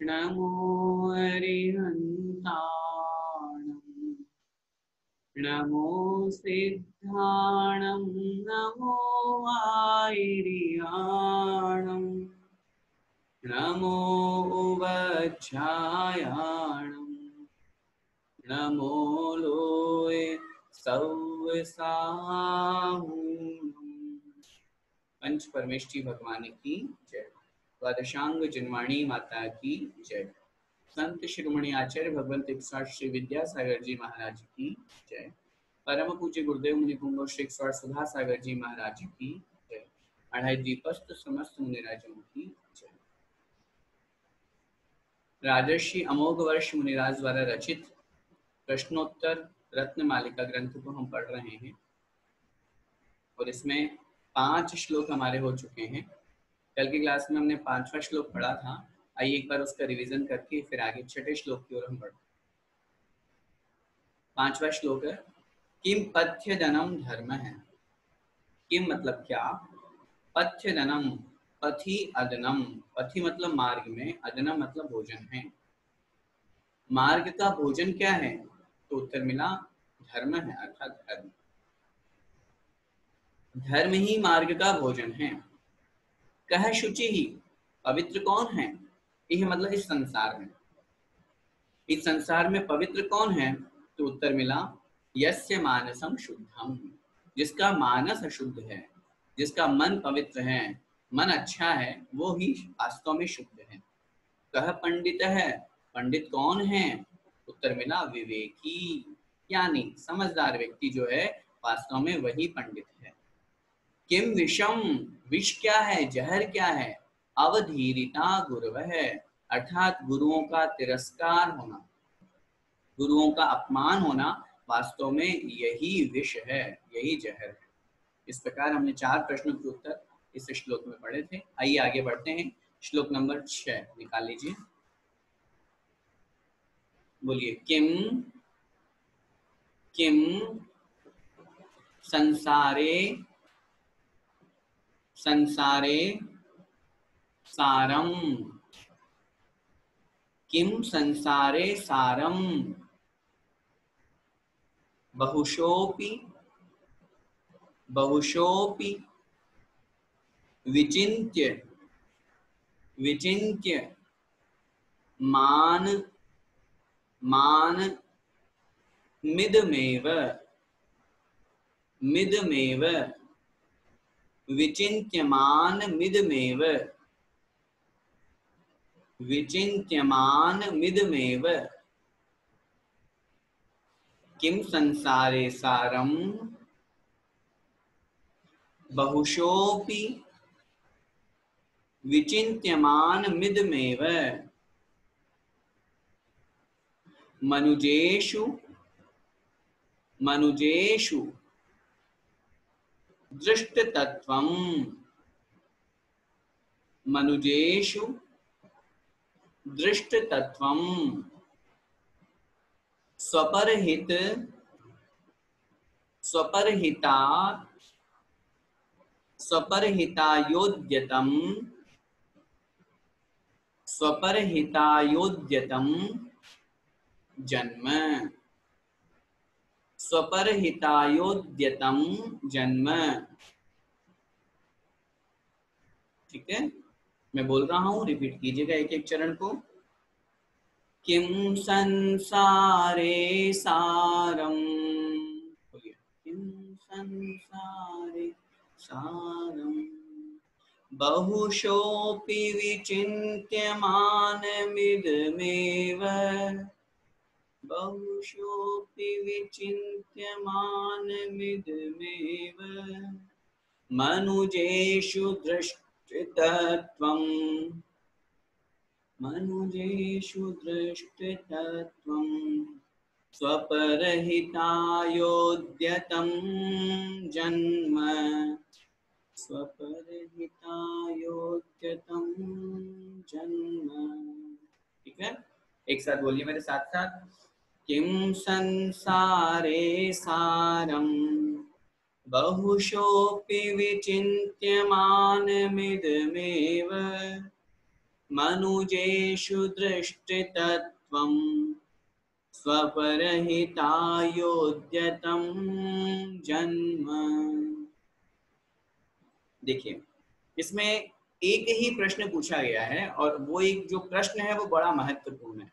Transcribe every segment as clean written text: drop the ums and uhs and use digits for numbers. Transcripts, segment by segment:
नमो अरिहन्ताणं नमो सिद्धाणं नमो आयर्याणं नमो उवध्यायाणं नमो लोय सव्साहुणम्। पंच परमेष्ठी भगवान की जय। द्वादशांग जन्माणी माता की जय। संत शिरोमणि आचार्य भगवंत इकसठ श्री विद्यासागर जी महाराज की जय। परम पूज्य गुरुदेव मुनि कुंभ श्री इकसठ सुधा सागर जी महाराज की जय। अढ़ाई दीपस्थ समस्त मुनिराजों की जय। राजर्षि अमोघ वर्ष मुनिराज द्वारा रचित प्रश्नोत्तर रत्न मालिका ग्रंथ को हम पढ़ रहे हैं और इसमें 5 श्लोक हमारे हो चुके हैं। कल की क्लास में हमने 5वां श्लोक पढ़ा था। आइए एक बार उसका रिवीजन करके फिर आगे 6ठे श्लोक की ओर हम बढ़ते हैं। 5वां श्लोक है किम पथ्यदनम धर्म है। किम मतलब क्या, पथ्यदनम पथि अदनम, पथि मतलब मार्ग में, अदनम मतलब भोजन है। मार्ग का भोजन क्या है, तो उत्तर मिला धर्म है, अर्थात धर्म। धर्म ही मार्ग का भोजन है। कह शुचि ही, पवित्र कौन है, यह मतलब इस संसार में, इस संसार में पवित्र कौन है, तो उत्तर मिला यस्य मानसम शुद्धम, जिसका मानस शुद्ध है, जिसका मन पवित्र है, मन अच्छा है, वो ही वास्तव में शुद्ध है। कह पंडित है, पंडित कौन है, उत्तर मिला विवेकी, यानी समझदार व्यक्ति जो है वास्तव में वही पंडित है। किम विषम, विष क्या है, जहर क्या है, अवधीरिता गुरव है, अर्थात गुरुओं का तिरस्कार होना, गुरुओं का अपमान होना, वास्तव में यही विष है, यही जहर है। इस प्रकार हमने 4 प्रश्नों के उत्तर इस श्लोक में पढ़े थे। आइए आगे बढ़ते हैं। श्लोक नंबर 6 निकाल लीजिए। बोलिए किम किम संसारे संसारे सारम, किम संसारे सारम बहुशोपि बहुशोपि विचिन्त्य विचिन्त्य मान मान मिदमेव मिदमेव विचिन्त्यमान मिदमेव विचिन्त्यमान मिदमेव किम संसारे सारम बहुशोपि विचिन्त्यमान मिदमेव मनुजेषु मनुजेषु दृष्टतत्वं मनुजेषु दृष्टतत्वं स्वपरहित स्वपरहिता स्वपरहितायोद्यतं स्वपरहितायोद्यतं जन्म स्वपरहितायोद्यतं जन्म। ठीक है, मैं बोल रहा हूं, रिपीट कीजिएगा एक एक चरण को। किम संसारे सारम, बोलिए किम संसारे सारम बहुशोपि विचिन्त्यमानमिदमेव बहुशोपि विचिन्त्यमानमिदमेव मनुजेषु दृष्टतत्वं मनुजेषु दृष्टतत्वं स्वपरहितायोद्यतं जन्म स्वपरहितायोद्यतं जन्म। ठीक है, एक साथ बोलिए मेरे साथ साथ। किम संसारे सारम बहुशोपि विचिन्त्यमानमिदमेव मनुजेषु दृष्टितत्त्वं स्वपरहितायोद्यतं जन्म। देखिए, इसमें एक ही प्रश्न पूछा गया है और वो एक जो प्रश्न है वो बड़ा महत्वपूर्ण है।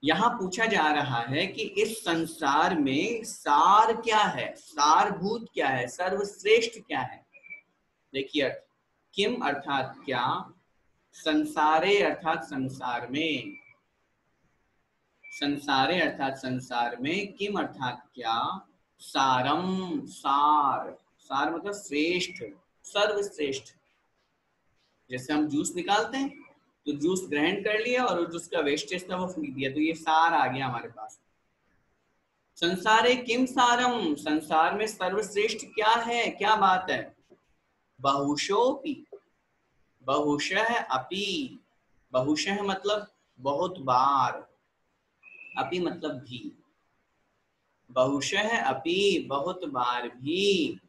यहाँ पूछा जा रहा है कि इस संसार में सार क्या है, सारभूत क्या है, सर्वश्रेष्ठ क्या है। देखिए अर्थ, किम अर्थात क्या, संसारे अर्थात संसार में, संसारे अर्थात संसार में, किम अर्थात क्या, सारम सार, सार मतलब श्रेष्ठ, सर्वश्रेष्ठ। जैसे हम जूस निकालते हैं तो जूस ग्रहण कर लिया और जूस का वेस्टेज था वो फेंक दिया, तो ये सार आ गया हमारे पास। संसारे किम सारम, संसार में सर्वश्रेष्ठ क्या है, क्या बात है। बहुशोपि, बहुशः अपि, बहुशः मतलब बहुत बार, अपि मतलब भी, बहुशः अपि बहुत बार भी,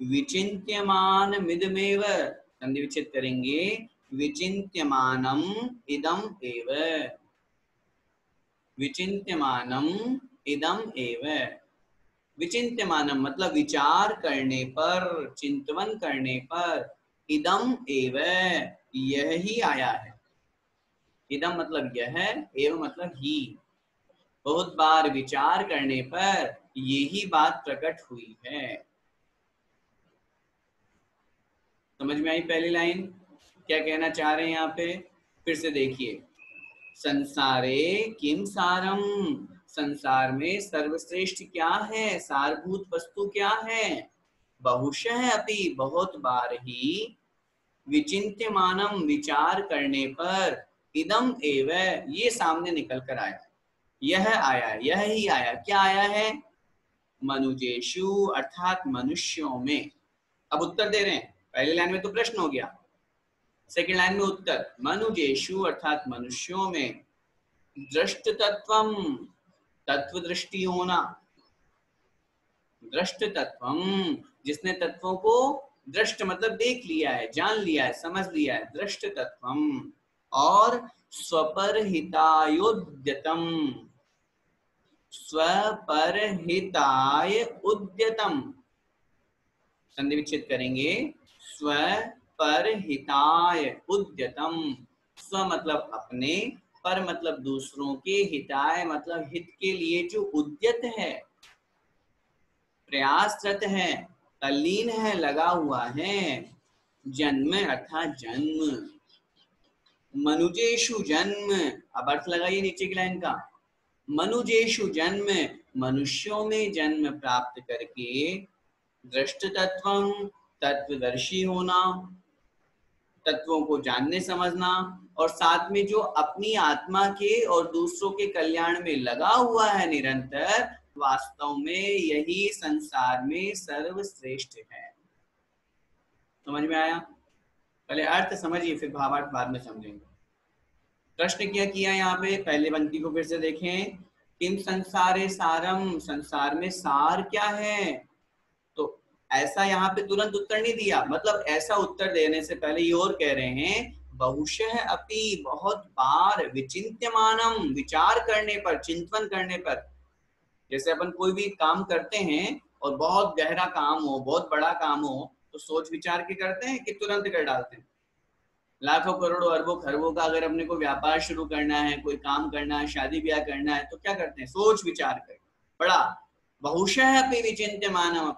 विचिन्त्यमान मिदमेव, संधि विच्छेद करेंगे, विचिन्त्यमानम इदम एव, विचिन्त्यमानम इदम एव। विचिन्त्यमानम मतलब विचार करने पर, चिंतवन करने पर, इदम एव यह ही आया है। इदम मतलब यह, एव मतलब ही, बहुत बार विचार करने पर यही बात प्रकट हुई है। समझ में आई पहली लाइन, क्या कहना चाह रहे हैं यहाँ पे, फिर से देखिए। संसारे किम सारम, संसार में सर्वश्रेष्ठ क्या है, सारभूत वस्तु क्या है। बहुशः अपि बहुत बार ही, विचिन्त्यमानम विचार करने पर, इदम एव ये सामने निकल कर आया, यह आया, यह ही आया। क्या आया है, मनुजेषु अर्थात मनुष्यों में। अब उत्तर दे रहे हैं, पहली लाइन में तो प्रश्न हो गया, सेकंड लाइन में उत्तर, मनुजेषु अर्थात मनुष्यों में, दृष्ट तत्वम तत्व दृष्टि होना, दृष्ट तत्वम जिसने तत्वों को, दृष्ट मतलब देख लिया है, जान लिया है, समझ लिया है, दृष्ट तत्वम, और स्वपरहितायोद्यतम, स्वपरहिताय उद्यतम, संधि विच्छेद करेंगे, स्वपरहिताय उद्यतम, स्व मतलब अपने, पर मतलब दूसरों के, हिताय मतलब हित के लिए जो उद्यत है, प्रयासरत है, तल्लीन है, लगा हुआ है। जन्म अर्थात जन्म, मनुजेषु जन्म, अब अर्थ लगाइए नीचे की लाइन का, मनुजेषु जन्म मनुष्यों में जन्म प्राप्त करके, दृष्ट तत्वम तत्वदर्शी होना, तत्वों को जानने समझना, और साथ में जो अपनी आत्मा के और दूसरों के कल्याण में लगा हुआ है निरंतर, वास्तव में यही संसार में सर्वश्रेष्ठ है। समझ में आया, पहले अर्थ समझिए फिर भावार्थ बाद में समझेंगे। प्रश्न क्या किया यहाँ पे, पहले पंक्ति को फिर से देखें, किम संसारे सारम, संसार में सार क्या है। तो ऐसा यहाँ पे तुरंत उत्तर नहीं दिया, मतलब ऐसा उत्तर देने से पहले ये और कह रहे हैं, बहुशः अपि बहुत बार, विचिन्त्यमानम विचार करने पर, चिंतन करने पर। जैसे अपन कोई भी काम करते हैं और बहुत गहरा काम हो, बहुत बड़ा काम हो, तो सोच विचार के करते हैं कि तुरंत कर डालते हैं। लाखों करोड़ों अरबों खरबों का अगर अपने को व्यापार शुरू करना है, कोई काम करना है, शादी ब्याह करना है, तो क्या करते हैं, सोच विचार कर, बड़ा। बहुशः अपि विचिन्त्यमानम,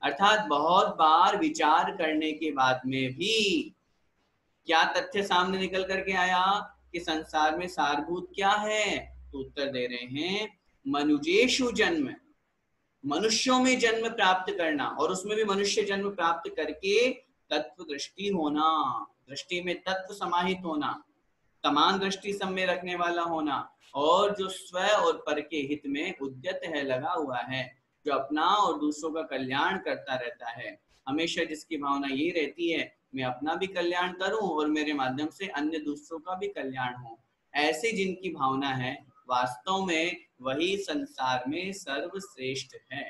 अर्थात बहुत बार विचार करने के बाद में भी क्या तथ्य सामने निकल करके आया कि संसार में सारभूत क्या है। तो उत्तर दे रहे हैं, मनुजेषु जन्म, मनुष्यों में जन्म प्राप्त करना, और उसमें भी मनुष्य जन्म प्राप्त करके तत्व दृष्टि होना, दृष्टि में तत्व समाहित होना, समान दृष्टि सब में रखने वाला होना, और जो स्व और पर के हित में उद्यत है, लगा हुआ है, जो अपना और दूसरों का कल्याण करता रहता है। हमेशा जिसकी भावना यही रहती है, मैं अपना भी कल्याण करूं और मेरे माध्यम से अन्य दूसरों का भी कल्याण हो, ऐसे जिनकी भावना है, वास्तव में वही संसार में सर्वश्रेष्ठ है।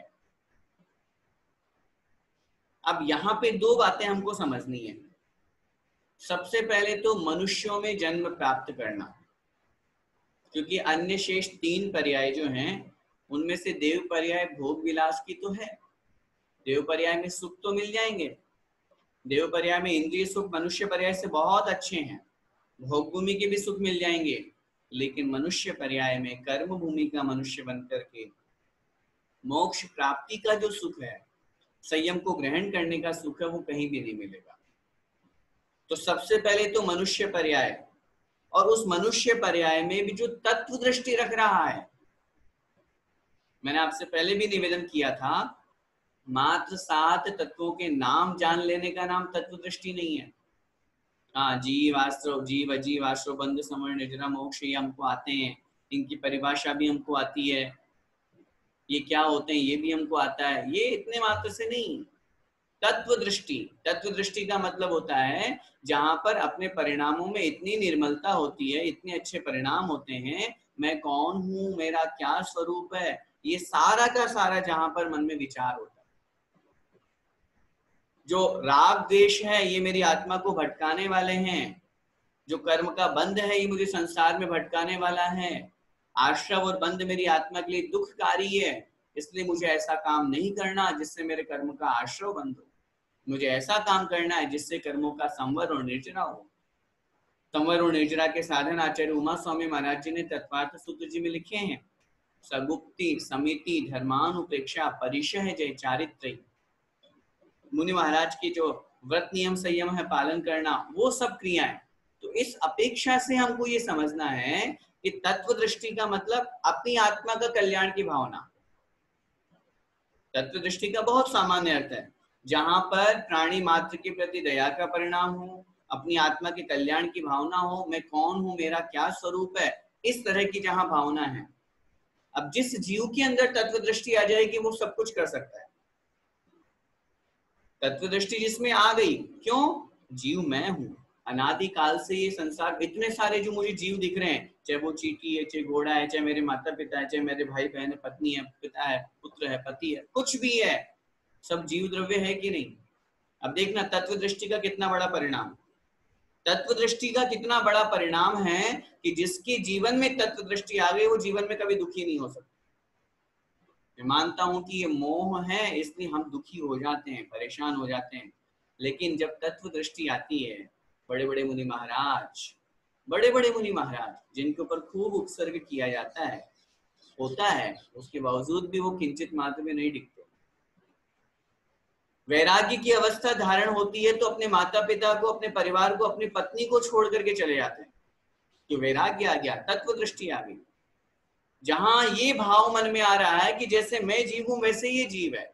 अब यहाँ पे दो बातें हमको समझनी है। सबसे पहले तो मनुष्यों में जन्म प्राप्त करना, क्योंकि अन्य शेष 3 पर्याय जो हैं उनमें से देव पर्याय भोग विलास की तो है, देव पर्याय में सुख तो मिल जाएंगे, देव पर्याय में इंद्रिय सुख मनुष्य पर्याय से बहुत अच्छे हैं, भोग भूमि के भी सुख मिल जाएंगे, लेकिन मनुष्य पर्याय में कर्म भूमि का मनुष्य बनकर के मोक्ष प्राप्ति का जो सुख है, संयम को ग्रहण करने का सुख है, वो कहीं भी नहीं मिलेगा। तो सबसे पहले तो मनुष्य पर्याय, और उस मनुष्य पर्याय में भी जो तत्व दृष्टि रख रहा है, मैंने आपसे पहले भी निवेदन किया था, मात्र 7 तत्वों के नाम जान लेने का नाम तत्व दृष्टि नहीं है। हाँ, जीव आश्रव, जीव अजीव, आश्रव, बंध, समण, निद्रा, मोक्ष, ये हमको आते हैं, इनकी परिभाषा भी हमको आती है, ये क्या होते हैं ये भी हमको आता है, ये इतने मात्र से नहीं। तत्व दृष्टि, तत्व दृष्टि का मतलब होता है जहां पर अपने परिणामों में इतनी निर्मलता होती है, इतने अच्छे परिणाम होते हैं, मैं कौन हूं, मेरा क्या स्वरूप है, ये सारा का सारा जहां पर मन में विचार होता है। जो राग द्वेष है ये मेरी आत्मा को भटकाने वाले हैं, जो कर्म का बंध है ये मुझे संसार में भटकाने वाला है, आश्रव और बंध मेरी आत्मा के लिए दुखकारी है, इसलिए मुझे ऐसा काम नहीं करना जिससे मेरे कर्म का आश्रव बंध हो, मुझे ऐसा काम करना है जिससे कर्मों का संवर और निर्जरा हो। संवर और निर्जरा के साधन आचार्य उमा स्वामी महाराज जी ने तत्वार्थ सूत्र जी में लिखे हैं, सगुप्ति समिति धर्मानुपेक्षा परिशह जय चारित्र। मुनि महाराज की जो व्रत नियम संयम है पालन करना, वो सब क्रियाएं। तो इस अपेक्षा से हमको ये समझना है कि तत्व दृष्टि का मतलब अपनी आत्मा का कल्याण की भावना। तत्व दृष्टि का बहुत सामान्य अर्थ है, जहां पर प्राणी मात्र के प्रति दया का परिणाम हो, अपनी आत्मा के कल्याण की भावना हो, मैं कौन हूं, मेरा क्या स्वरूप है, इस तरह की जहां भावना है। अब जिस जीव के अंदर तत्व दृष्टि आ जाएगी वो सब कुछ कर सकता है। तत्व दृष्टि जिसमें आ गई, क्यों, जीव मैं हूं, अनादि काल से ये संसार, इतने सारे जो मुझे जीव दिख रहे हैं, चाहे वो चींटी है, चाहे घोड़ा है, चाहे मेरे माता पिता है, चाहे मेरे भाई बहन है, पत्नी है, पिता है, पुत्र है, पति है, कुछ भी है, सब जीव द्रव्य है कि नहीं। अब देखना तत्व दृष्टि का कितना बड़ा परिणाम, तत्व दृष्टि का कितना बड़ा परिणाम है कि जिसके जीवन में तत्व दृष्टि आ गई वो जीवन में कभी दुखी नहीं हो सकता। मैं मानता हूं कि ये मोह है, इसलिए हम दुखी हो जाते हैं, परेशान हो जाते हैं, लेकिन जब तत्व दृष्टि आती है, बड़े बड़े मुनि महाराज, बड़े बड़े मुनि महाराज जिनके ऊपर खूब उपसर्ग किया जाता है, होता है, उसके बावजूद भी वो किंचित मात्र में नहीं दिखते। वैराग्य की अवस्था धारण होती है तो अपने माता पिता को, अपने परिवार को, अपनी पत्नी को छोड़ करके चले जाते हैं, कि वैराग्य आ गया, तत्व दृष्टि आ गई। जहां ये भाव मन में आ रहा है कि जैसे मैं जीव हूं वैसे ये जीव है,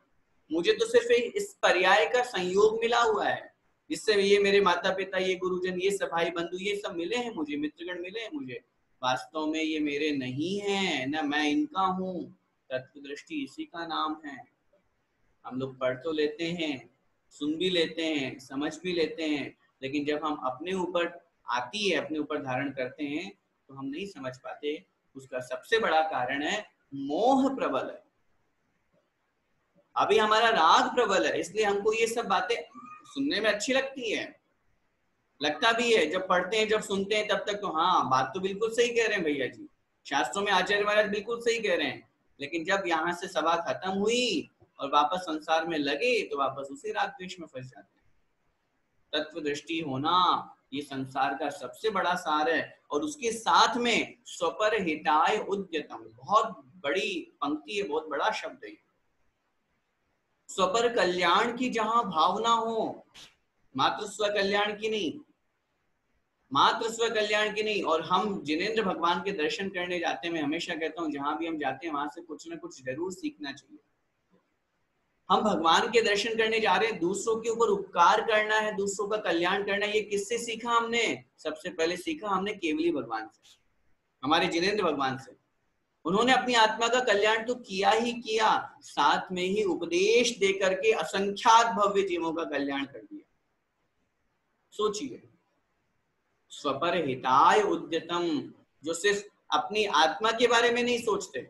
मुझे तो सिर्फ इस पर्याय का संयोग मिला हुआ है, जिससे ये मेरे माता पिता, ये गुरुजन, ये सब भाई बंधु, ये सब मिले हैं मुझे, मित्रगण मिले हैं मुझे, वास्तव में ये मेरे नहीं है, न मैं इनका हूं। तत्व दृष्टि इसी का नाम है। हम लोग पढ़ तो लेते हैं, सुन भी लेते हैं, समझ भी लेते हैं, लेकिन जब हम अपने ऊपर आती है, अपने ऊपर धारण करते हैं तो हम नहीं समझ पाते। उसका सबसे बड़ा कारण है मोह प्रबल है, अभी हमारा राग प्रबल है, इसलिए हमको ये सब बातें सुनने में अच्छी लगती है, लगता भी है, जब पढ़ते हैं, जब सुनते हैं, तब तक तो हाँ बात तो बिल्कुल सही कह रहे हैं भैया जी, शास्त्रों में आचार्य महाराज बिल्कुल सही कह रहे हैं, लेकिन जब यहाँ से सभा खत्म हुई और वापस संसार में लगे तो वापस उसी राग द्वेष में फंस जाते हैं। तत्व दृष्टि होना ये संसार का सबसे बड़ा सार है, और उसके साथ में स्वपर हिताय उद्यतम, बहुत बड़ी पंक्ति है, बहुत बड़ा शब्द है। स्वपर कल्याण की जहां भावना हो, मात्र स्व कल्याण की नहीं, मात्र स्व कल्याण की नहीं। और हम जिनेंद्र भगवान के दर्शन करने जाते हैं, मैं हमेशा कहता हूँ जहां भी हम जाते हैं वहां से कुछ ना कुछ जरूर सीखना चाहिए। हम भगवान के दर्शन करने जा रहे हैं, दूसरों के ऊपर उपकार करना है, दूसरों का कल्याण करना है, ये किससे सीखा हमने? सबसे पहले सीखा हमने केवली भगवान से, हमारे जिनेंद्र भगवान से। उन्होंने अपनी आत्मा का कल्याण तो किया ही किया, साथ में ही उपदेश देकर के असंख्यात भव्य जीवों का कल्याण कर दिया। सोचिए, स्वपर हिताय उद्यतम, जो सिर्फ अपनी आत्मा के बारे में नहीं सोचते,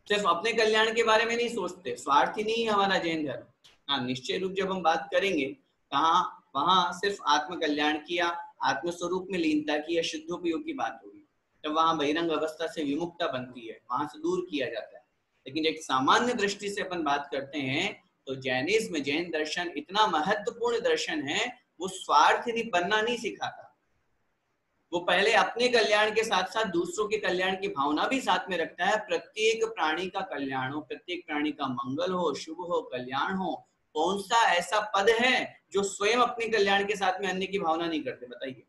सिर्फ अपने कल्याण के बारे में नहीं सोचते, स्वार्थी नहीं है हमारा जैन धर्म। हाँ, निश्चय रूप जब हम बात करेंगे कहाँ वहां सिर्फ आत्म कल्याण की या आत्म स्वरूप में लीनता की या शुद्धोपयोग की बात होगी, तब वहां बहिरंग अवस्था से विमुक्ता बनती है, वहां से दूर किया जाता है। लेकिन एक सामान्य दृष्टि से अपन बात करते हैं तो जैनिज्म, जैन दर्शन इतना महत्वपूर्ण दर्शन है, वो स्वार्थ नहीं बनना नहीं सिखाता। वो पहले अपने कल्याण के साथ साथ दूसरों के कल्याण की भावना भी साथ में रखता है। प्रत्येक प्राणी का कल्याण हो, प्रत्येक प्राणी का मंगल हो, शुभ हो, कल्याण हो। कौन सा ऐसा पद है जो स्वयं अपने कल्याण के साथ में अन्य की भावना नहीं करते, बताइए।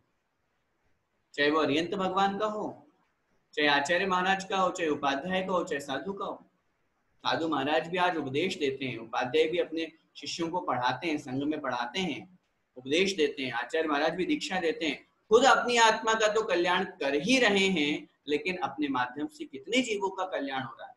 चाहे वो अरिहंत भगवान का हो, चाहे आचार्य महाराज का हो, चाहे उपाध्याय का हो, चाहे साधु का हो। साधु महाराज भी आज उपदेश देते हैं, उपाध्याय भी अपने शिष्यों को पढ़ाते हैं, संघ में पढ़ाते हैं, उपदेश देते हैं, आचार्य महाराज भी दीक्षा देते हैं। खुद अपनी आत्मा का तो कल्याण कर ही रहे हैं, लेकिन अपने माध्यम से कितने जीवों का कल्याण हो रहा है।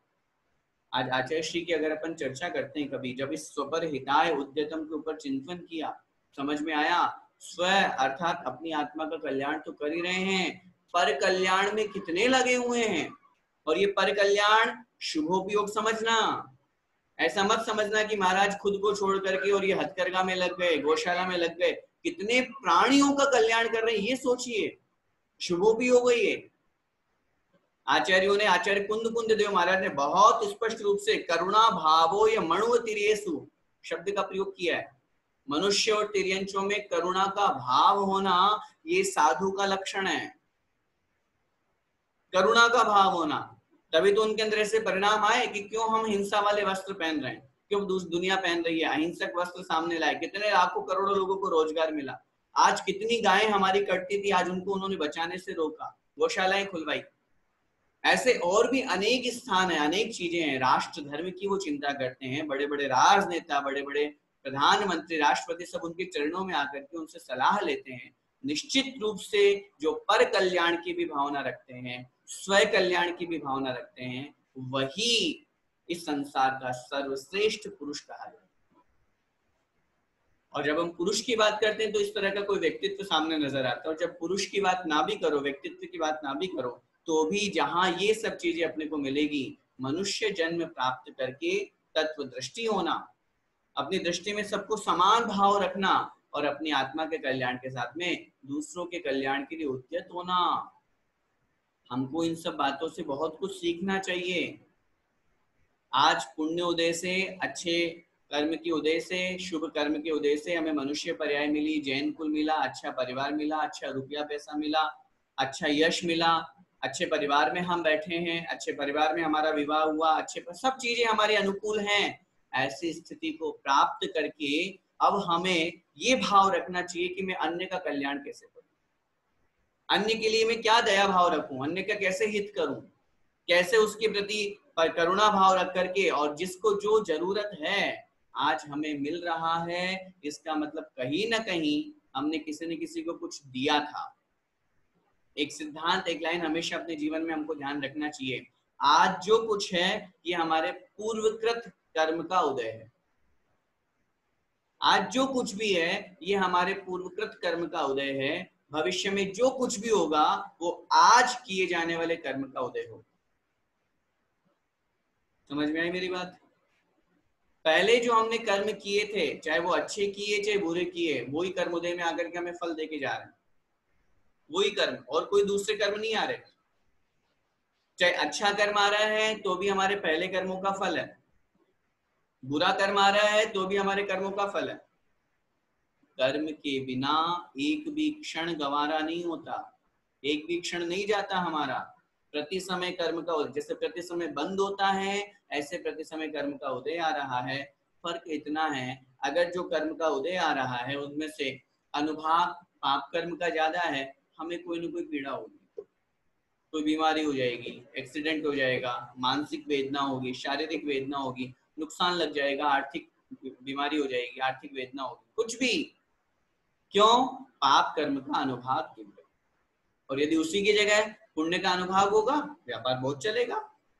आज आचार्य श्री की अगर अपन चर्चा करते हैं कभी, जब इस स्वपर हिताय उद्यतम के ऊपर चिंतन किया, समझ में आया स्व अर्थात अपनी आत्मा का कल्याण तो कर ही रहे हैं, पर कल्याण में कितने लगे हुए हैं। और ये पर कल्याण शुभोपयोग समझना, ऐसा मत समझना कि महाराज खुद को छोड़ करके और ये हथकरघा में लग गए, गौशाला में लग गए, कितने प्राणियों का कल्याण कर रहे हैं ये सोचिए, शुभोपयोग है ये। आचार्यों ने, आचार्य कुंद देव महाराज ने बहुत स्पष्ट रूप से करुणा भावो या मणुव तिर्येषु शब्द का प्रयोग किया है। मनुष्य और तिर्यंचों में करुणा का भाव होना ये साधु का लक्षण है, करुणा का भाव होना। तभी तो उनके अंदर ऐसे परिणाम आए कि क्यों हम हिंसा वाले वस्त्र पहन रहे हैं, क्यों दुनिया पहन रही है, अहिंसक वस्त्र सामने लाए, कितने लाखों करोड़ों लोगों को रोजगार मिला। आज कितनी गायें हमारी कटती थी, आज उनको उन्होंने बचाने से रोका, गौशालाएं खुलवाई। ऐसे और भी अनेक स्थान है, अनेक चीजें हैं। राष्ट्र धर्म की वो चिंता करते हैं, बड़े बड़े राजनेता, बड़े बड़े प्रधानमंत्री, राष्ट्रपति सब उनके चरणों में आकर के उनसे सलाह लेते हैं। निश्चित रूप से जो पर कल्याण की भी भावना रखते हैं, स्व कल्याण की भी भावना रखते हैं, वही इस संसार का सर्वश्रेष्ठ पुरुष कहा जाता है। और जब हम पुरुष की बात करते हैं तो इस तरह का कोई व्यक्तित्व सामने नजर आता है। और जब पुरुष की बात ना भी करो, व्यक्तित्व की बात ना भी करो, तो भी जहां ये सब चीजें अपने को मिलेगी, मनुष्य जन्म प्राप्त करके तत्व दृष्टि होना, अपनी दृष्टि में सबको समान भाव रखना और अपनी आत्मा के कल्याण के साथ में दूसरों के कल्याण के लिए उद्यत होना। हमको इन सब बातों से बहुत कुछ सीखना चाहिए। आज पुण्य उदय से, अच्छे कर्म की उदय से, शुभ कर्म के उदय से हमें मनुष्य पर्याय मिली, जैन कुल मिला, अच्छा परिवार मिला, अच्छा रुपया पैसा मिला, अच्छा यश मिला, अच्छे परिवार में हम बैठे हैं, अच्छे परिवार में हमारा विवाह हुआ, अच्छे सब चीजें हमारे अनुकूल हैं। ऐसी स्थिति को प्राप्त करके अब हमें ये भाव रखना चाहिए कि मैं अन्य का कल्याण कैसे करूं, अन्य के लिए मैं क्या दया भाव रखूं, अन्य का कैसे हित करूं, कैसे उसके प्रति करुणा भाव रख करके, और जिसको जो जरूरत है आज हमें मिल रहा है, इसका मतलब कहीं ना कहीं हमने किसी न किसी को कुछ दिया था। एक सिद्धांत, एक लाइन हमेशा अपने जीवन में हमको ध्यान रखना चाहिए, आज जो कुछ है ये हमारे पूर्वकृत कर्म का उदय है। आज जो कुछ भी है ये हमारे पूर्वकृत कर्म का उदय है। भविष्य में जो कुछ भी होगा वो आज किए जाने वाले कर्म का उदय होगा। समझ में आई मेरी बात? पहले जो हमने कर्म किए थे, चाहे वो अच्छे किए चाहे बुरे किए, वही कर्म उदय में आकर के हमें फल देके जा रहे हैं, वही कर्म, और कोई दूसरे कर्म नहीं आ रहे। चाहे अच्छा कर्म आ रहा है तो भी हमारे पहले कर्मों का फल है, बुरा कर्म आ रहा है तो भी हमारे कर्मों का फल है। कर्म के बिना एक भी क्षण गंवारा नहीं होता, एक भी क्षण नहीं जाता हमारा। प्रति समय कर्म का उदय, जैसे प्रति समय बंद होता है ऐसे प्रति समय कर्म का उदय आ रहा है। फर्क इतना है, अगर जो कर्म का उदय आ रहा है उनमें से अनुभाग पाप कर्म का ज्यादा है, हमें कोई ना कोई पीड़ा होगी, कोई बीमारी हो जाएगी, एक्सीडेंट हो जाएगा, मानसिक वेदना होगी, शारीरिक वेदना होगी, नुकसान लग जाएगा, आर्थिक बीमारी हो जाएगी, आर्थिक वेदना होगी, कुछ भी। क्यों? पाप कर्म का अनुभाग क्यों? और यदि उसी की जगह पुण्य का अनुभाग होगा, व्यापार बहुत चलेगा,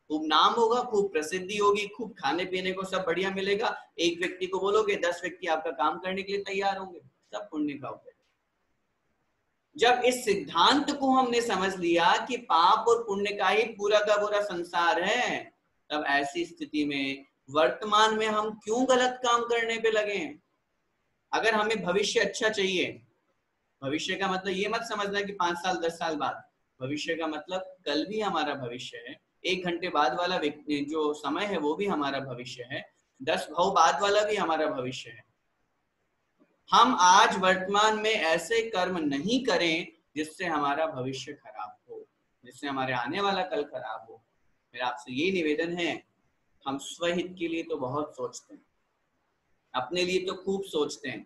खूब नाम होगा, खूब प्रसिद्धि होगी, खूब खाने पीने को सब बढ़िया मिलेगा। एक व्यक्ति को बोलोगे 10 व्यक्ति आपका काम करने के लिए तैयार होंगे, सब पुण्य का होगा। जब इस सिद्धांत को हमने समझ लिया कि पाप और पुण्य का ही पूरा का पूरा संसार है, तब ऐसी स्थिति में वर्तमान में हम क्यों गलत काम करने पे लगे हैं? अगर हमें भविष्य अच्छा चाहिए, भविष्य का मतलब ये मत समझना कि 5 साल 10 साल बाद, भविष्य का मतलब कल भी हमारा भविष्य है, 1 घंटे बाद वाला जो समय है वो भी हमारा भविष्य है, 10 भाव बाद वाला भी हमारा भविष्य है। हम आज वर्तमान में ऐसे कर्म नहीं करें जिससे हमारा भविष्य खराब हो, जिससे हमारे आने वाला कल खराब हो। मेरा आपसे ये निवेदन है, हम स्वहित के लिए तो बहुत सोचते हैं, अपने लिए तो खूब सोचते हैं,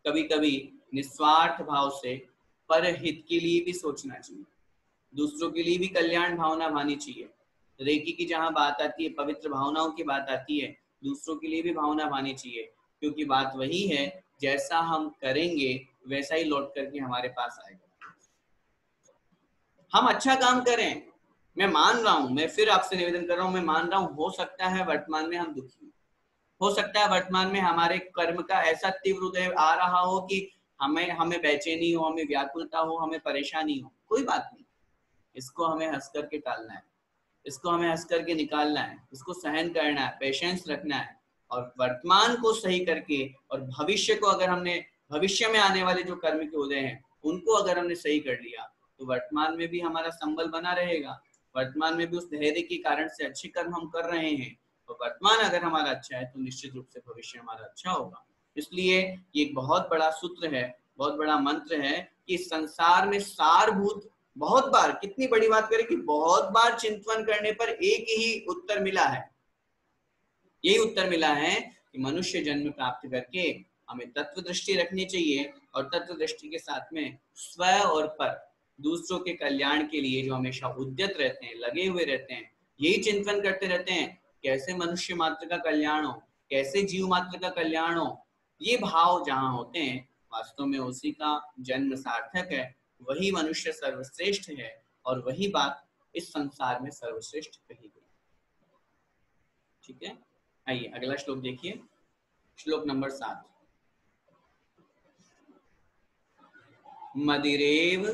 कभी कभी निस्वार्थ भाव से परहित के लिए भी सोचना चाहिए, दूसरों के लिए भी कल्याण भावना भानी चाहिए। रेकी की जहां बात आती है, पवित्र भावनाओं की बात आती है, दूसरों के लिए भी भावना भानी चाहिए, क्योंकि बात वही है, जैसा हम करेंगे वैसा ही लौट करके हमारे पास आएगा। हम अच्छा काम करें, मैं मान रहा हूं, मैं फिर आपसे निवेदन कर रहा हूं, मैं मान रहा हूं हो सकता है वर्तमान में हम दुखी हो सकता है वर्तमान में हमारे कर्म का ऐसा तीव्र उदय आ रहा हो कि हमें बेचैनी हो, हमें व्याकुलता हो, हमें परेशानी हो, कोई बात नहीं, इसको हमें हंस करके टालना है, इसको हमें हंस करके निकालना है, इसको सहन करना है, पेशेंस रखना है, और वर्तमान को सही करके और भविष्य को, अगर हमने भविष्य में आने वाले जो कर्म के उदय हैं उनको अगर हमने सही कर लिया तो वर्तमान में भी हमारा संबल बना रहेगा, वर्तमान में भी उस धैर्य के कारण से अच्छे कर्म हम कर रहे हैं, तो वर्तमान अगर हमारा अच्छा है तो निश्चित रूप से भविष्य हमारा अच्छा होगा। इसलिए ये एक बहुत बड़ा सूत्र है, बहुत बड़ा मंत्र है कि संसार में सारभूत, बहुत बार, कितनी बड़ी बात करें कि बहुत बार चिंतन करने पर एक ही उत्तर मिला है, यही उत्तर मिला है कि मनुष्य जन्म प्राप्त करके हमें तत्व दृष्टि रखनी चाहिए, और तत्व दृष्टि के साथ में स्व और पर, दूसरों के कल्याण के लिए जो हमेशा उद्यत रहते हैं, लगे हुए रहते हैं, यही चिंतन करते रहते हैं कैसे मनुष्य मात्र का कल्याण हो, कैसे जीव मात्र का कल्याण हो। ये भाव जहाँ होते हैं वास्तव में उसी का जन्म सार्थक है, वही मनुष्य सर्वश्रेष्ठ है, और वही बात इस संसार में सर्वश्रेष्ठ कही गई। ठीक है, आइए अगला श्लोक देखिए, श्लोक नंबर 7। मदिरेव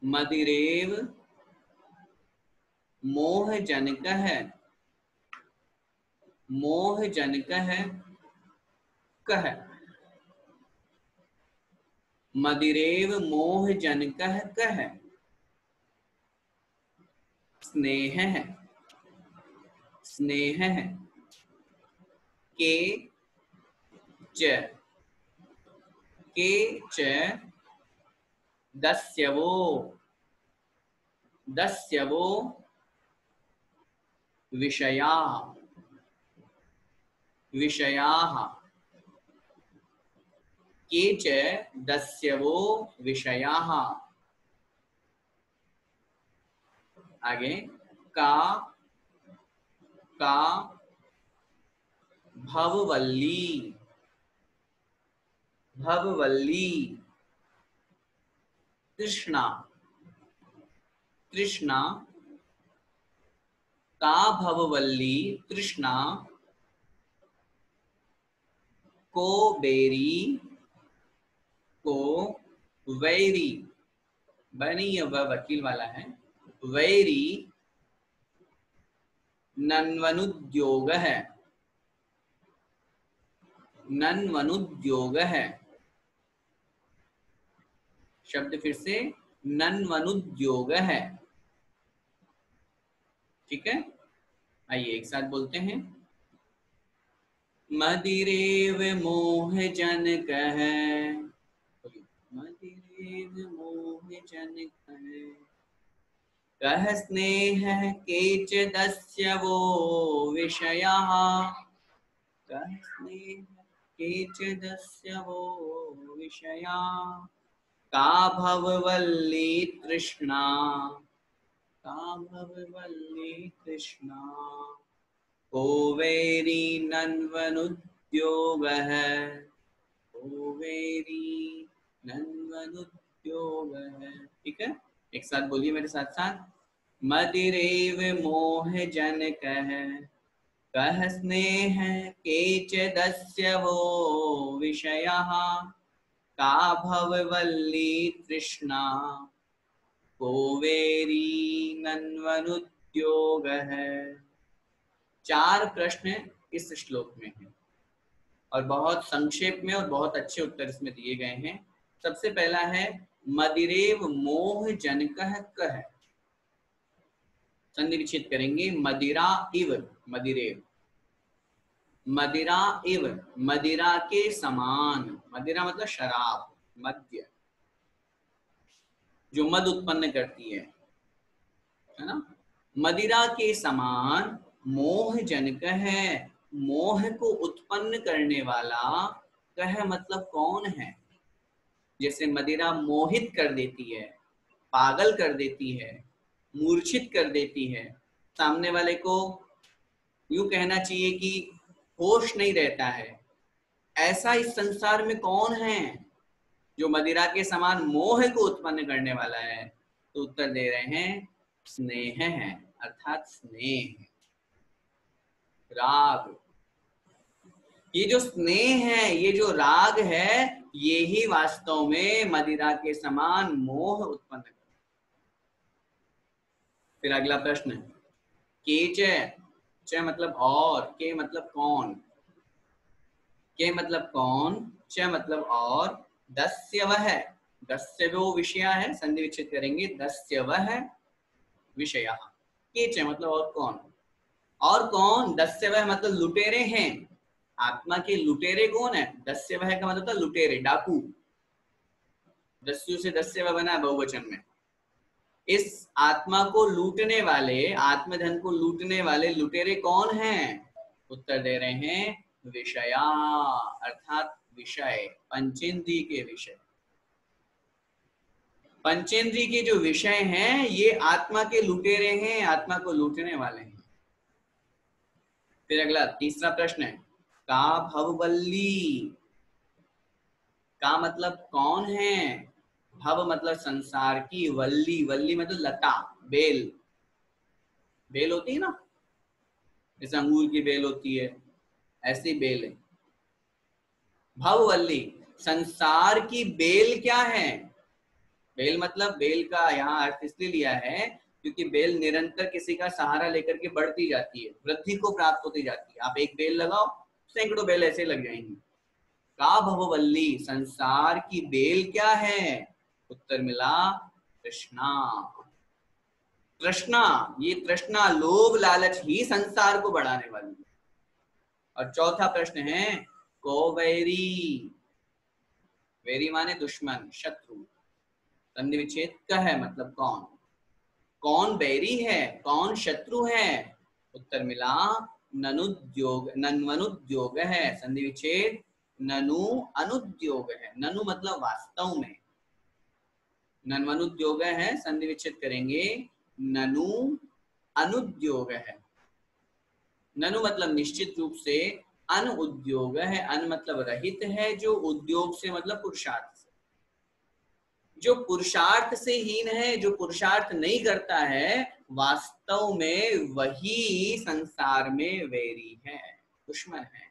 मदिरेव मोह जनक है, मोह जनक है कह, मदिरेव मोह जनक है कह, स्नेह है, स्नेह है के च दस्यवो, दस्यवो विषया, विषयाः के च दस्यवो विषयाः। आगे का भववल्ली, भववल्ली तृष्णा, तृष्णा का भववल्ली तृष्णा को बेरी, को वैरी, बनी वकील वाला है, वैरी नन्वनुद्योग है, नन्वनुद्योग है, शब्द फिर से, नन्वनुद्योग है। ठीक है, आइए एक साथ बोलते हैं, मदिरेव मोह जनक है, मदिरेव मोह जनक है, कह स्नेह केच दस्यवो विषयाः, कह स्नेह केच दस्यवो विषयाः, का भववल्ली तृष्णा, का भववल्ली तृष्णा को वैरी नन्वनुद्योग है, को वैरी नन्वनुद्योग है। ठीक है, एक साथ बोलिए मेरे साथ साथ, मदिरेव मोह जनक है, कह स्नेह केच दस्यवो विषयाः, का भववल्ली तृष्णा को वैरी नन्वनुद्योग है। 4 प्रश्न इस श्लोक में है, और बहुत संक्षेप में और बहुत अच्छे उत्तर इसमें दिए गए हैं। सबसे पहला है मदिरेव मोह जनकः कः। संधि विच्छेद करेंगे, मदिरा इव, मदिरेव, मदिरा इव, मदिरा के समान, मदिरा मतलब शराब, मद्य, जो मद उत्पन्न करती है ना। मदिरा के समान मोह जनक है, मोह को उत्पन्न करने वाला, कह मतलब कौन है। जैसे मदिरा मोहित कर देती है, पागल कर देती है, मूर्छित कर देती है, सामने वाले को यूं कहना चाहिए कि होश नहीं रहता है। ऐसा इस संसार में कौन है जो मदिरा के समान मोह को उत्पन्न करने वाला है। तो उत्तर दे रहे हैं स्नेह है, अर्थात स्नेह, राग। ये जो स्नेह है, ये जो राग है, ये ही वास्तव में मदिरा के समान मोह उत्पन्न करता है। फिर अगला प्रश्न, केच, च मतलब और, के मतलब कौन, के मतलब कौन, च मतलब और, दस्य वह, दस्य वो विषय है, संधि विच्छेद करेंगे, दस्य वह विषय। केच मतलब और कौन, और कौन, दस्य वह मतलब लुटेरे हैं। आत्मा के लुटेरे कौन है, दस्य वह का मतलब था लुटेरे, डाकू। दस्यु से दस्य वह बना है बहुवचन में। इस आत्मा को लूटने वाले, आत्मधन को लूटने वाले लुटेरे कौन हैं। उत्तर दे रहे हैं विषया, अर्थात विषय, पंचेंद्रिय के विषय। पंचेंद्रिय के जो विषय हैं ये आत्मा के लुटेरे हैं, आत्मा को लूटने वाले हैं। फिर अगला तीसरा प्रश्न है, का भववल्ली, का मतलब कौन है, भव मतलब संसार की, वल्ली, वल्ली मतलब लता, बेल, बेल होती है ना, जैसे अंगूर की बेल होती है, ऐसी बेल है। भववल्ली, संसार की बेल क्या है। बेल मतलब, बेल का यहाँ अर्थ इसलिए लिया है क्योंकि बेल निरंतर किसी का सहारा लेकर के बढ़ती जाती है, वृद्धि को प्राप्त होती जाती है। आप एक बेल लगाओ, सैकड़ों बेल ऐसे लग जाएंगी। का भववल्ली, संसार की बेल क्या है। उत्तर मिला तृष्णा, तृष्णा, ये तृष्णा, लोभ लालच ही संसार को बढ़ाने वाली है। और चौथा प्रश्न है, को वैरी, वैरी माने दुश्मन, शत्रु, संधि विच्छेद का है मतलब कौन, कौन बैरी है, कौन शत्रु है। उत्तर मिला ननुद्योग, नन्वनुद्योग है, संधि विच्छेद ननु अनुद्योग है। ननु मतलब वास्तव में, नन्वनुद्योग है, संधि विच्छेद करेंगे ननु अनुद्योग है। ननु मतलब निश्चित रूप से, अन उद्योग है, अन मतलब रहित है, जो उद्योग से मतलब पुरुषार्थ से, जो पुरुषार्थ से हीन है, जो पुरुषार्थ नहीं करता है, वास्तव में वही संसार में वैरी है, दुश्मन है।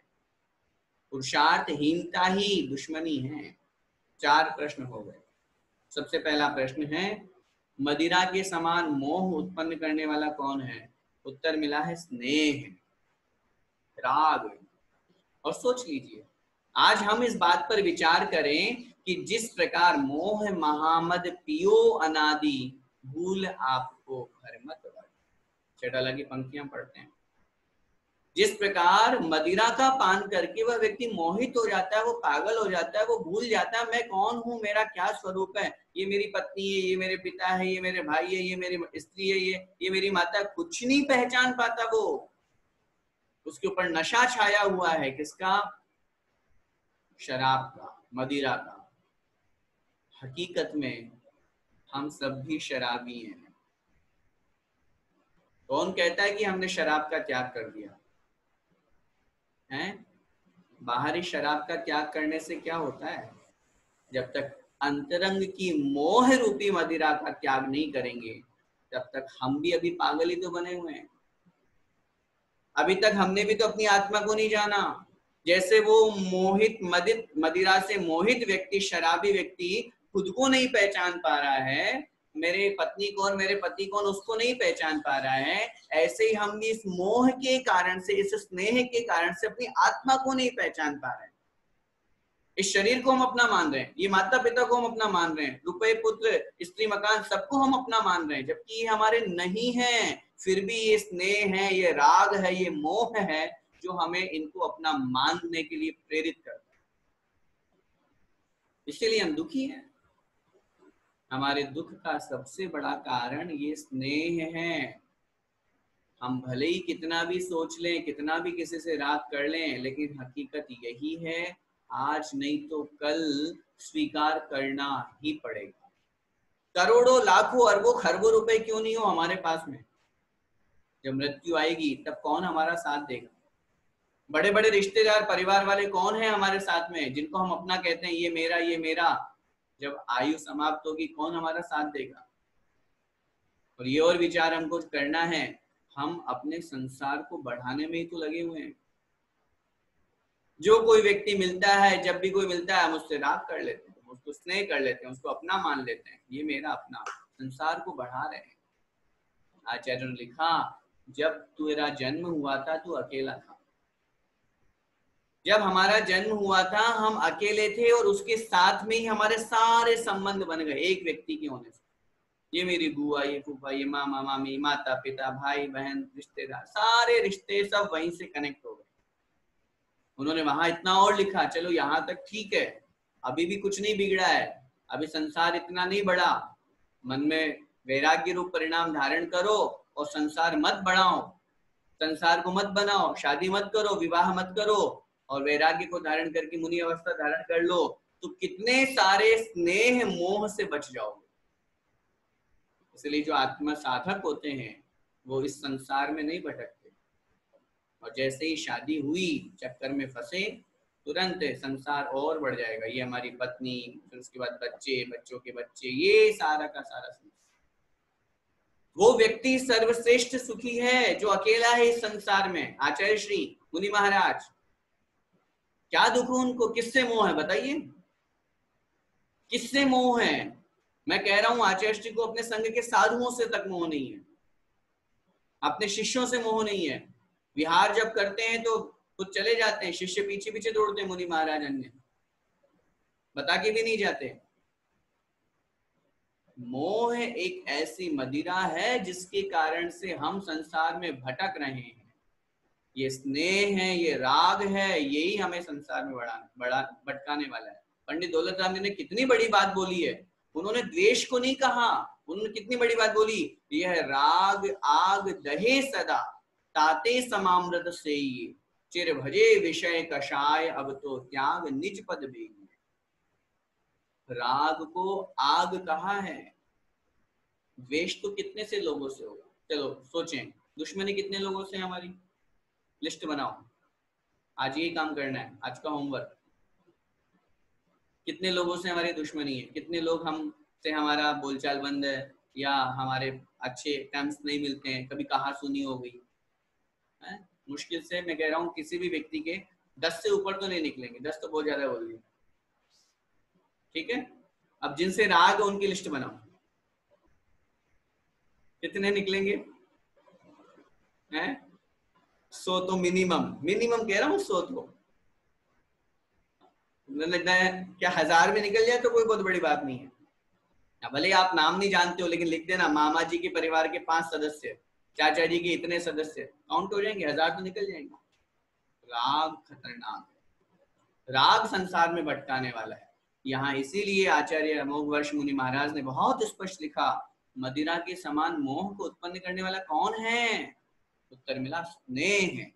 पुरुषार्थहीनता ही दुश्मनी है। 4 प्रश्न हो गए। सबसे पहला प्रश्न है, मदिरा के समान मोह उत्पन्न करने वाला कौन है। उत्तर मिला है स्नेह, राग। और सोच लीजिए, आज हम इस बात पर विचार करें कि जिस प्रकार मोह महामद पियो अनादि, भूल आपको घर मत वर, चटाला की पंक्तियां पढ़ते हैं। जिस प्रकार मदिरा का पान करके वह व्यक्ति मोहित हो जाता है, वो पागल हो जाता है, वो भूल जाता है मैं कौन हूं, मेरा क्या स्वरूप है, ये मेरी पत्नी है, ये मेरे पिता है, ये मेरे भाई है, ये मेरी स्त्री है, ये मेरी माता, कुछ नहीं पहचान पाता वो। उसके ऊपर नशा छाया हुआ है, किसका, शराब का, मदिरा का। हकीकत में हम सब भी शराबी हैं। कौन कहता है कि हमने शराब का त्याग कर दिया है। बाहरी शराब का त्याग करने से क्या होता है, जब तक अंतरंग की मोह रूपी मदिरा का त्याग नहीं करेंगे, तब तक हम भी अभी पागल ही तो बने हुए हैं। अभी तक हमने भी तो अपनी आत्मा को नहीं जाना। जैसे वो मोहित मदिरा से मोहित व्यक्ति, शराबी व्यक्ति खुद को नहीं पहचान पा रहा है, मेरे पत्नी कौन, मेरे पति कौन, उसको नहीं पहचान पा रहा है, ऐसे ही हम भी इस मोह के कारण से, इस स्नेह के कारण से अपनी आत्मा को नहीं पहचान पा रहे हैं। इस शरीर को हम अपना मान रहे हैं, ये माता पिता को हम अपना मान रहे हैं, रुपए पुत्र स्त्री मकान सबको हम अपना मान रहे हैं, जबकि ये हमारे नहीं है। फिर भी ये स्नेह है, ये राग है, ये मोह है जो हमें इनको अपना मानने के लिए प्रेरित करता है। इसीलिए हम दुखी हैं। हमारे दुख का सबसे बड़ा कारण ये स्नेह है। हम भले ही कितना भी सोच लें, कितना भी किसी से राग कर लें, लेकिन हकीकत यही है, आज नहीं तो कल स्वीकार करना ही पड़ेगा। करोड़ों लाखों अरबों खरबों रुपए क्यों नहीं हो हमारे पास में, जब मृत्यु आएगी तब कौन हमारा साथ देगा? बड़े बड़े रिश्तेदार परिवार वाले कौन है हमारे साथ में, जिनको हम अपना कहते हैं, ये मेरा ये मेरा, जब आयु समाप्त होगी कौन हमारा साथ देगा? और ये और विचार हमको करना है, हम अपने संसार को बढ़ाने में ही तो लगे हुए हैं। जो कोई व्यक्ति मिलता है, जब भी कोई मिलता है, हम उससे राग कर लेते हैं, उसको स्नेह कर लेते हैं, उसको अपना मान लेते हैं, ये मेरा अपना। संसार को बढ़ा रहे हैं। आचार्य ने लिखा, जब तेरा जन्म हुआ था तू अकेला था। जब हमारा जन्म हुआ था हम अकेले थे, और उसके साथ में ही हमारे सारे संबंध बन गए एक व्यक्ति के होने से। ये मेरी बुआ, ये फूफा, ये मामा मामी, माता पिता, भाई बहन, रिश्तेदार, सारे रिश्ते सब वहीं से कनेक्ट हो गए। उन्होंने वहां इतना और लिखा, चलो यहाँ तक ठीक है, अभी भी कुछ नहीं बिगड़ा है, अभी संसार इतना नहीं बढ़ा, मन में वैराग्य रूप परिणाम धारण करो और संसार मत बढ़ाओ, संसार को मत बनाओ, शादी मत करो, विवाह मत करो, और वैराग्य को धारण करके मुनि अवस्था धारण कर लो, तो कितने सारे स्नेह मोह से बच जाओगे। इसलिए जो आत्मा साधक होते हैं वो इस संसार में नहीं भटकते, और जैसे ही शादी हुई चक्कर में फंसे, तुरंत संसार और बढ़ जाएगा, ये हमारी पत्नी, फिर उसके बाद बच्चे, बच्चों के बच्चे, ये सारा का सारा संसार। वो व्यक्ति सर्वश्रेष्ठ सुखी है जो अकेला है इस संसार में। आचार्य श्री मुनि महाराज, क्या दुख उनको, किससे मोह है बताइए, किससे मोह है? मैं कह रहा हूं आचार्य श्री को अपने संग के साधुओं से तक मोह नहीं है, अपने शिष्यों से मोह नहीं है। विहार जब करते हैं तो खुद चले जाते हैं, शिष्य पीछे पीछे दौड़ते हैं, मुनि महाराज अन्य बता के भी नहीं जाते। मोह एक ऐसी मदिरा है जिसके कारण से हम संसार में भटक रहे हैं। ये स्नेह है, ये राग है, यही हमें संसार में भटकाने वाला है। पंडित दौलत राम जी ने कितनी बड़ी बात बोली है, उन्होंने द्वेष को नहीं कहा, उन्होंने कितनी बड़ी बात बोली, यह राग आग दहे सदा ताते समामृत से चिर भजे विषय कषाय अब तो त्याग निज पद बेगी। राग को आग कहा है, द्वेष तो कितने से लोगों से होगा, चलो सोचें, दुश्मनी कितने लोगों से हमारी, लिस्ट बनाओ, आज यही काम करना है, आज का होमवर्क। कितने लोगों से हमारी दुश्मनी है, कितने लोग हमसे हमारा बोलचाल बंद है, या हमारे अच्छे टर्म्स नहीं मिलते हैं, कभी कहा सुनी हो गई है? मुश्किल से मैं कह रहा हूँ किसी भी व्यक्ति के 10 से ऊपर तो नहीं निकलेंगे, 10 तो बहुत ज्यादा बोल दिया, ठीक है। अब जिनसे राग है उनकी लिस्ट बनाओ, कितने निकलेंगे हैं? 100 तो मिनिमम कह रहा हूँ, 100 तो क्या 1000 में निकल जाए तो कोई बहुत बड़ी बात नहीं है। भले आप नाम नहीं जानते हो, लेकिन लिख देना मामा जी के परिवार के 5 सदस्य, चाचा जी के इतने सदस्य, काउंट हो जाएंगे, 1000 तो निकल जाएंगे। राग खतरनाक है, राग संसार में भटकाने वाला है। यहाँ इसीलिए आचार्य अमोघवर्ष मुनि महाराज ने बहुत स्पष्ट लिखा, मदिरा के समान मोह को उत्पन्न करने वाला कौन है? उत्तर मिला, स्नेह है।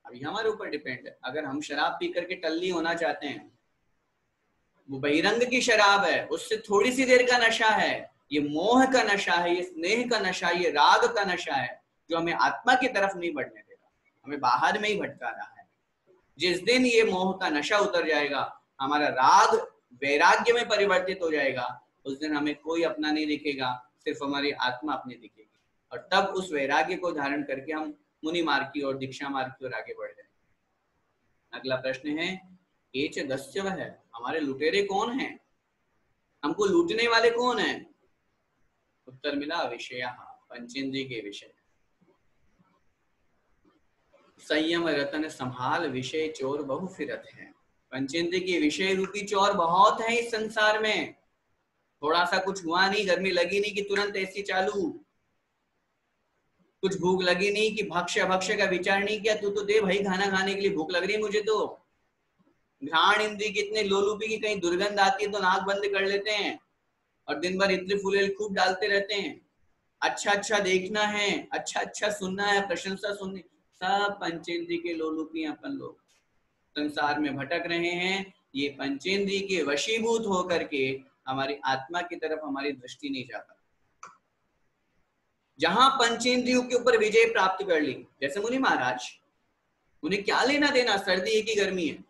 अभी हमारे ऊपर डिपेंड है, अगर हम शराब पी करके टल्ली होना चाहते हैं, वो बहिरंग की शराब है, उससे थोड़ी सी देर का नशा है, ये मोह का नशा है, ये स्नेह का नशा, ये राग का नशा है, जो हमें आत्मा की तरफ नहीं बढ़ने देगा, हमें बाहर में ही भटका रहा है। जिस दिन ये मोह का नशा उतर जाएगा, हमारा राग वैराग्य में परिवर्तित हो जाएगा, उस दिन हमें कोई अपना नहीं दिखेगा, सिर्फ हमारी आत्मा अपनी दिखेगी, और तब उस वैराग्य को धारण करके हम मुनि मार्ग की और दीक्षा मार्ग की ओर आगे बढ़ जाएंगे। अगला प्रश्न है, एच दस्यव है, हमारे लुटेरे कौन हैं, हमको लूटने वाले कौन हैं? उत्तर मिला, विषय, पंचेंद्रिय के विषय। संयम रतन संभाल, विषय चोर बहु फिरत है। पंचेंद्रिय के विषय रूपी चौर बहुत है इस संसार में। थोड़ा सा कुछ हुआ नहीं, गर्मी लगी नहीं कि तुरंत ऐसी चालू, कुछ भूख लगी नहीं कि भक्ष्य अभक्ष्य का विचार नहीं किया, तू तो दे भाई खाना खाने के लिए, भूख लग रही है मुझे तो। घ्राण इंद्रिय कितने लोलुपी की, कहीं दुर्गंध आती है तो नाक बंद कर लेते हैं और दिन भर इतने फूले खूब डालते रहते हैं। अच्छा अच्छा देखना है, अच्छा अच्छा सुनना है, प्रशंसा सुननी, सब पंचेंद्रिय के लोलुपी अपन लोग संसार में भटक रहे हैं। ये पंचेंद्रिय के वशीभूत होकर के हमारी आत्मा की तरफ हमारी दृष्टि नहीं जाता। जहां पंचेंद्रियों के ऊपर विजय प्राप्त कर ली, जैसे मुनि महाराज, उन्हें क्या लेना देना सर्दी है कि गर्मी है?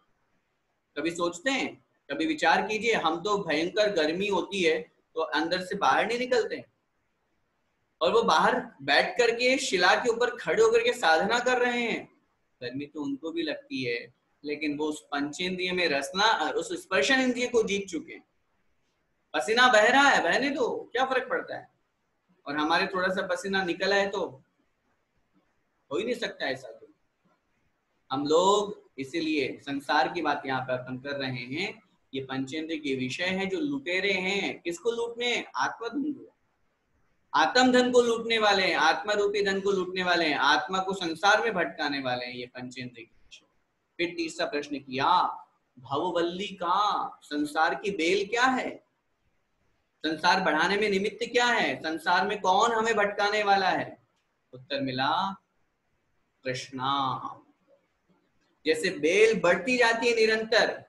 कभी सोचते हैं, कभी विचार कीजिए, हम तो भयंकर गर्मी होती है तो अंदर से बाहर नहीं निकलते, और वो बाहर बैठ करके शिला के ऊपर खड़े होकर के साधना कर रहे हैं। गर्मी तो उनको भी लगती है, लेकिन वो उस पंचेंद्रिय में रसना, उस स्पर्शन इंद्रिय को जीत चुके हैं। पसीना बह रहा है, बहने दो, क्या फर्क पड़ता है। और हमारे थोड़ा सा पसीना निकला है तो हो ही नहीं सकता ऐसा। तो हम लोग इसीलिए संसार की बात यहाँ पे अपन कर रहे हैं। ये पंचेंद्रिय के विषय हैं जो लुटेरे हैं। किसको लूटने? आत्मधन को, आत्म धन को लूटने वाले हैं, आत्मा रूपी धन को लूटने वाले हैं, आत्मा को संसार में भटकाने वाले हैं ये पंचेंद्रिय के विषय। फिर तीसरा प्रश्न किया, भववल्ली का, संसार की बेल क्या है, संसार बढ़ाने में निमित्त क्या है, संसार में कौन हमें भटकाने वाला है? उत्तर मिला तृष्णा। जैसे बेल बढ़ती जाती है निरंतर,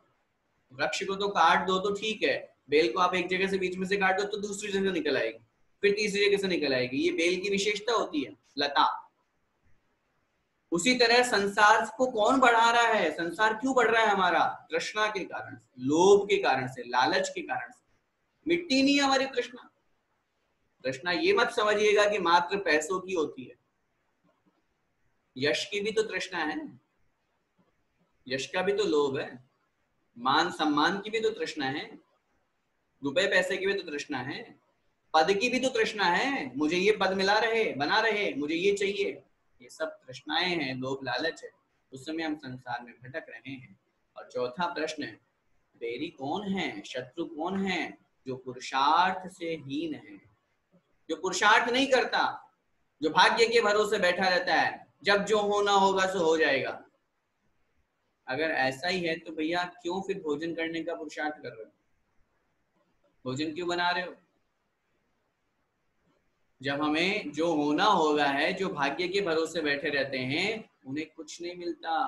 वृक्ष को तो काट दो तो ठीक है, बेल को आप एक जगह से बीच में से काट दो तो दूसरी जगह निकल आएगी, फिर तीसरी जगह से निकल आएगी। ये बेल की विशेषता होती है, लता। उसी तरह संसार को कौन बढ़ा रहा है, संसार क्यों बढ़ रहा है हमारा? तृष्णा के कारण से, लोभ के कारण से, लालच के कारण से। मिट्टी नहीं है हमारी तृष्णा। तृष्णा ये मत समझिएगा कि मात्र पैसों की होती है, यश की भी तो तृष्णा है, यश का भी तो लोभ है, मान सम्मान की भी तो तृष्णा है, रुपए पैसे की भी तो तृष्णा है, पद की भी तो तृष्णा है, मुझे ये पद मिला रहे, बना रहे, मुझे ये चाहिए। ये सब तृष्णाएं हैं, लोभ लालच है, उस समय हम संसार में भटक रहे हैं। और चौथा प्रश्न, बैरी कौन है, शत्रु कौन है? जो पुरुषार्थ से हीन है, जो पुरुषार्थ नहीं करता, जो भाग्य के भरोसे बैठा रहता है, जब जो होना होगा सो हो जाएगा। अगर ऐसा ही है तो भैया क्यों फिर भोजन करने का पुरुषार्थ कर रहे हो? भोजन क्यों बना रहे हो? जब हमें जो होना होगा है, जो भाग्य के भरोसे बैठे रहते हैं, उन्हें कुछ नहीं मिलता।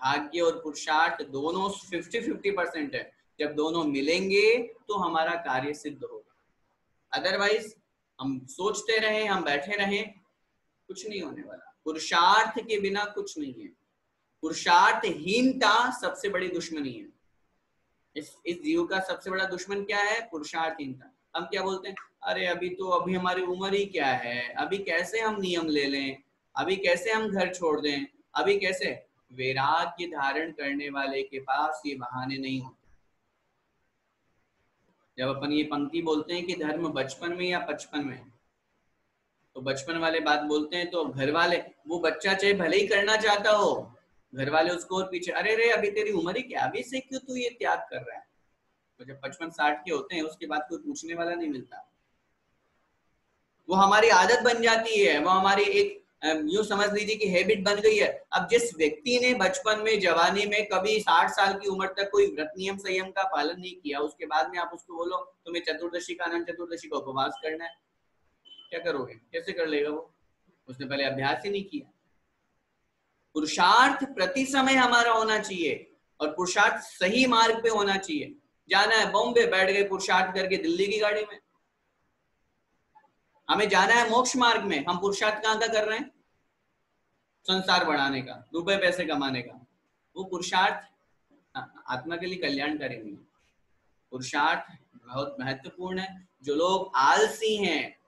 भाग्य और पुरुषार्थ दोनों 50-50% है। जब दोनों मिलेंगे तो हमारा कार्य सिद्ध होगा। अदरवाइज हम सोचते रहे, हम बैठे रहे, कुछ नहीं होने वाला। पुरुषार्थ के बिना कुछ नहीं है। पुरुषार्थहीनता सबसे बड़ी दुश्मनी है। इस जीव का सबसे बड़ा दुश्मन क्या है? पुरुषार्थहीनता। हम क्या बोलते हैं, अरे अभी हमारी उम्र ही क्या है, अभी कैसे हम नियम ले लें, अभी कैसे हम घर छोड़ दें, अभी कैसे? वैराग्य धारण करने वाले के पास ये बहाने नहीं होते। जब अपन ये पंक्ति बोलते हैं कि धर्म बचपन में या 55 में, तो बचपन वाले बात बोलते हैं तो घर वाले, वो बच्चा चाहे भले ही करना चाहता हो, घर वाले उसको और पीछे, अरे रे अभी तेरी उम्र ही क्या, अभी से क्यों तू ये त्याग कर रहा है? तो जब 55-60 के होते हैं उसके बाद कोई पूछने वाला नहीं मिलता। वो हमारी आदत बन जाती है, वो हमारी एक यूं समझ लीजिए कि हैबिट बन गई है। अब जिस व्यक्ति ने बचपन में, जवानी में कभी 60 साल की उम्र तक कोई व्रत नियम संयम का पालन नहीं किया, उसके बाद में आप उसको बोलो तुम्हें चतुर्दशी का, अनंत चतुर्दशी का उपवास करना है, क्या करोगे? कैसे कर लेगा वो? उसने पहले अभ्यास ही नहीं किया। पुरुषार्थ प्रति समय हमारा होना चाहिए, और पुरुषार्थ सही मार्ग पे होना चाहिए। जाना है बॉम्बे, बैठ गए पुरुषार्थ करके दिल्ली की गाड़ी में। हमें जाना है मोक्ष मार्ग में, हम पुरुषार्थ कहाँ का कर रहे हैं? संसार बढ़ाने का, रुपए पैसे कमाने का। वो पुरुषार्थ आत्मा के लिए कल्याणकारी नहीं। पुरुषार्थ बहुत महत्वपूर्ण है। जो लोग आलसी हैं,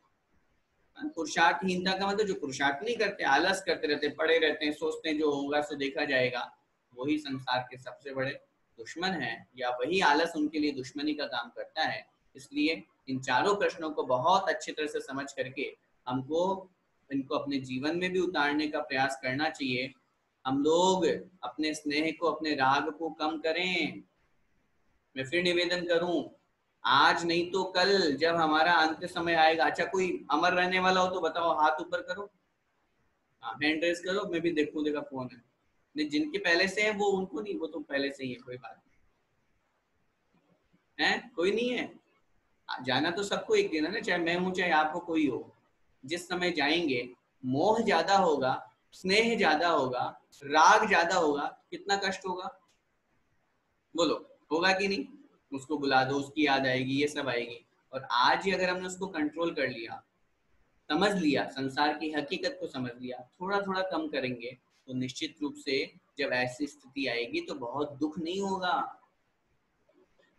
पुरुषार्थहीनता का मतलब जो पुरुषार्थ नहीं करते, आलस करते रहते, पड़े रहते हैं, सोचते हैं जो होगा सो देखा जाएगा, वही संसार के सबसे बड़े दुश्मन है, या वही आलस उनके लिए दुश्मनी का काम करता है। इसलिए इन चारों प्रश्नों को बहुत अच्छी तरह से समझ करके हमको इनको अपने जीवन में भी उतारने का प्रयास करना चाहिए। हम लोग अपने स्नेह को, अपने राग को कम करें। मैं फिर निवेदन करूं, आज नहीं तो कल जब हमारा अंत समय आएगा, अच्छा कोई अमर रहने वाला हो तो बताओ, हाथ ऊपर करो, हाँ हैंड रेस करो, मैं भी देखूं देखा कौन है। नहीं, जिनके पहले से है वो उनको नहीं, वो तो पहले से ही है, कोई बात नहीं है, कोई नहीं है। जाना तो सबको एक दिन है ना, चाहे मैं हूं चाहे आप हो, कोई हो। जिस समय जाएंगे मोह ज्यादा होगा, स्नेह ज्यादा होगा, राग ज्यादा होगा, कितना कष्ट होगा बोलो, होगा कि नहीं। उसको बुला दो, उसकी याद आएगी, ये सब आएगी। और आज ही अगर हमने उसको कंट्रोल कर लिया, समझ लिया, संसार की हकीकत को समझ लिया, थोड़ा थोड़ा कम करेंगे, तो निश्चित रूप से जब ऐसी स्थिति आएगी तो बहुत दुख नहीं होगा।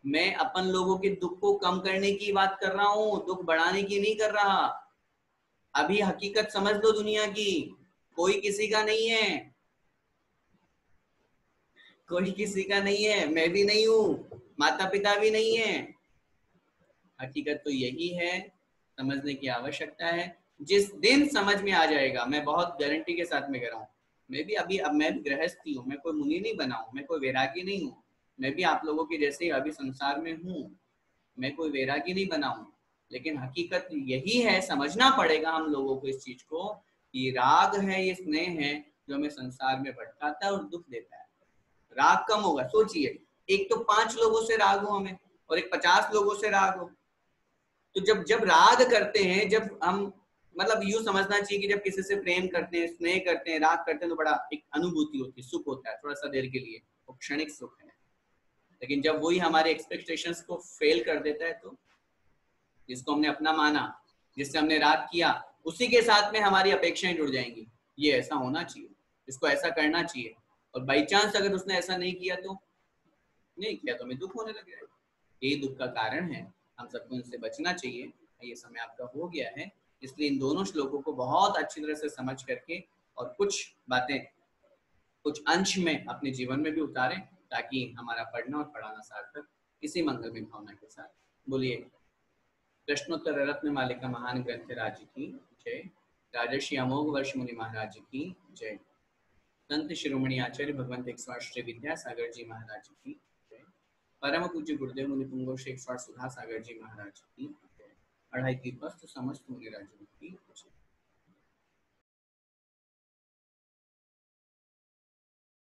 मैं अपन लोगों के दुख को कम करने की बात कर रहा हूँ, दुख बढ़ाने की नहीं कर रहा। अभी हकीकत समझ लो दुनिया की, कोई किसी का नहीं है, कोई किसी का नहीं है, मैं भी नहीं हूँ, माता पिता भी नहीं है। हकीकत तो यही है, समझने की आवश्यकता है। जिस दिन समझ में आ जाएगा, मैं बहुत गारंटी के साथ में कह रहा हूँ, मैं भी अभी, अब मैं भी गृहस्थी हूँ, मैं कोई मुनि नहीं बना हूँ, मैं कोई वैरागी नहीं हूँ, मैं भी आप लोगों के जैसे अभी संसार में हूँ, मैं कोई वैरागी नहीं बना हूँ। लेकिन हकीकत यही है, समझना पड़ेगा हम लोगों को इस चीज को, कि राग है, ये स्नेह है जो हमें संसार में भटकाता है और दुख देता है। राग कम होगा, सोचिए, एक तो 5 लोगों से राग हो हमें, और एक 50 लोगों से राग हो। तो जब जब राग करते हैं, जब हम, मतलब यूं समझना चाहिए कि जब किसी से प्रेम करते हैं, स्नेह करते हैं, राग करते हैं, तो बड़ा एक अनुभूति होती है, सुख होता है, थोड़ा सा देर के लिए, वो क्षणिक सुख है। लेकिन जब वही हमारे एक्सपेक्टेशंस को फेल कर देता है, तो जिसको हमने अपना माना, जिससे हमने राग किया, उसी के साथ में हमारी अपेक्षाएं जुड़ जाएंगी, ये ऐसा होना चाहिए, इसको ऐसा करना चाहिए, और बाई चांस अगर उसने ऐसा नहीं किया तो, नहीं किया तो हमें दुख होने लग जाएगा। यही दुख का कारण है, हम सबको इनसे बचना चाहिए। ये समय आपका हो गया है, इसलिए इन दोनों श्लोकों को बहुत अच्छी तरह से समझ करके और कुछ बातें कुछ अंश में अपने जीवन में भी उतारें, ताकि हमारा पढ़ना और पढ़ाना सार्थक, इसी मंगल में भावना के साथ बोलिए। प्रश्नोत्तर रत्न मालिका महान ग्रंथ राज्य की जय। राजर्षि अमोघ वर्ष मुनि महाराज की जय। संत शिरोमणि आचार्य भगवंत 108 श्री विद्यासागर जी महाराज की जय। परम पूज्य गुरुदेव मुनि पुंगव श्री 108 सुधा सागर जी महाराज की जय। अढ़ाई की समस्त मुनि राजों की जय।